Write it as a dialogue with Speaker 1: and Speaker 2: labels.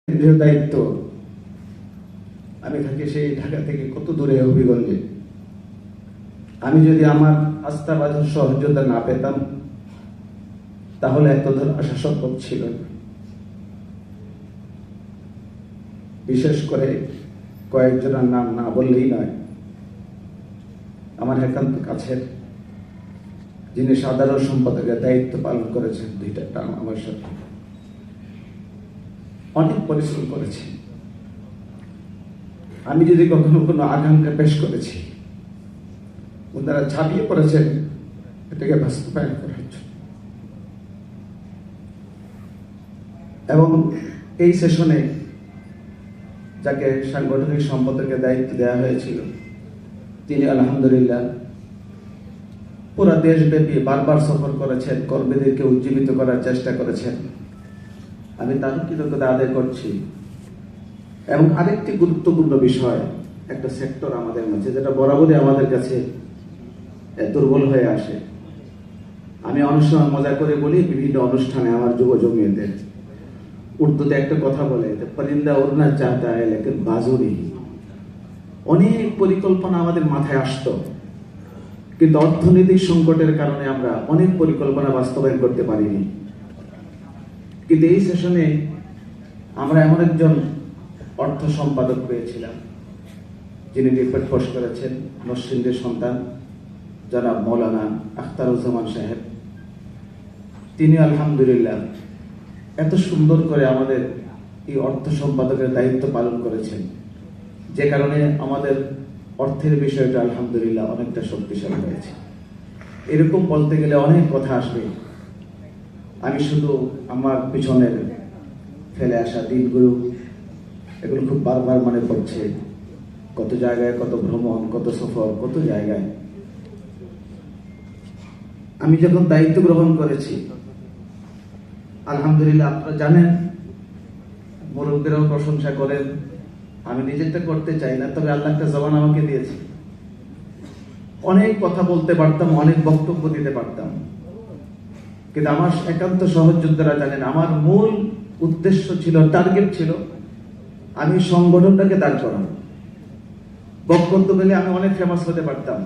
Speaker 1: দায়িত্ব। আমি থাকি সেই ঢাকা থেকে কত দূরে হবিগঞ্জে। আমি যদি আমার আস্থা বাঁধার সহযোগিতা না পেতাম তাহলে এত দূর আসা সম্ভব ছিল না। বিশেষ করে কয়েকজনের নাম না বললেই নয়, আমার একান্ত কাছের যিনি সাধারণ সম্পাদকের দায়িত্ব পালন করেছেন 2টা টার্ম আমার সাথে, অনেক পরিশ্রম করেছি। আমি যদি কখনো কোনো আকাঙ্ক্ষা পেশ করেছি, ওনারা ঝাঁপিয়ে পড়েছেন এটাকে বাস্তবায়ন করার জন্য। এবং এই সেশনে যাকে সাংগঠনিক সম্পাদকের দায়িত্ব দেওয়া হয়েছিল, তিনি আলহামদুলিল্লাহ পুরা দেশব্যাপী বারবার সফর করেছেন, কর্মীদেরকে উজ্জীবিত করার চেষ্টা করেছেন। আমি তার কৃতজ্ঞতা আদায় করছি। এবং আরেকটি গুরুত্বপূর্ণ বিষয়, একটা সেক্টর আমাদের মাঝে যেটা বরাবরই আমাদের কাছে দুর্বল হয়ে আসে। আমি অনেক সময় মজা করে বলি বিভিন্ন অনুষ্ঠানে আমার যুব জমিয়তের, উর্দুতে একটা কথা বলে, পরিন্দা উড়না চাহতা হ্যায় লেকিন বাজু নেই। অনেক পরিকল্পনা আমাদের মাথায় আসতো, কিন্তু অর্থনৈতিক সংকটের কারণে আমরা অনেক পরিকল্পনা বাস্তবায়ন করতে পারিনি। কিন্তু এই সেশনে আমরা এমন একজন অর্থ সম্পাদক পেয়েছিলাম, যিনি রিপোর্ট পোষ করেছেন, নরসিংদীর সন্তান জনাব মৌলানা আখতারুজ্জামান সাহেব। তিনি আলহামদুলিল্লাহ এত সুন্দর করে আমাদের এই অর্থ সম্পাদকের দায়িত্ব পালন করেছেন, যে কারণে আমাদের অর্থের বিষয়টা আলহামদুলিল্লাহ অনেকটা শক্তিশালী হয়েছে। এরকম বলতে গেলে অনেক কথা আসবে। আমি শুধু আমার পিছনের ফেলে আসা দিনগুলো, এগুলো খুব বারবার মনে পড়ছে। কত জায়গায়, কত ভ্রমণ, কত সফর, কত জায়গায়। আমি যখন দায়িত্ব গ্রহণ করেছি, আলহামদুলিল্লাহ আপনারা জানেন, মুরব্বীরাও প্রশংসা করেন। আমি নিজেরটা করতে চাই না, তবে আল্লাহ একটা জবান আমাকে দিয়েছে। অনেক কথা বলতে পারতাম, অনেক বক্তব্য দিতে পারতাম, কিন্তু আমার একান্ত সহযোদ্ধারা জানেন আমার মূল উদ্দেশ্য ছিল, টার্গেট ছিল, আমি সংগঠনটাকে দাঁড় করানো। বক্তব্য পেলে আমি অনেক ফেমাস হতে পারতাম,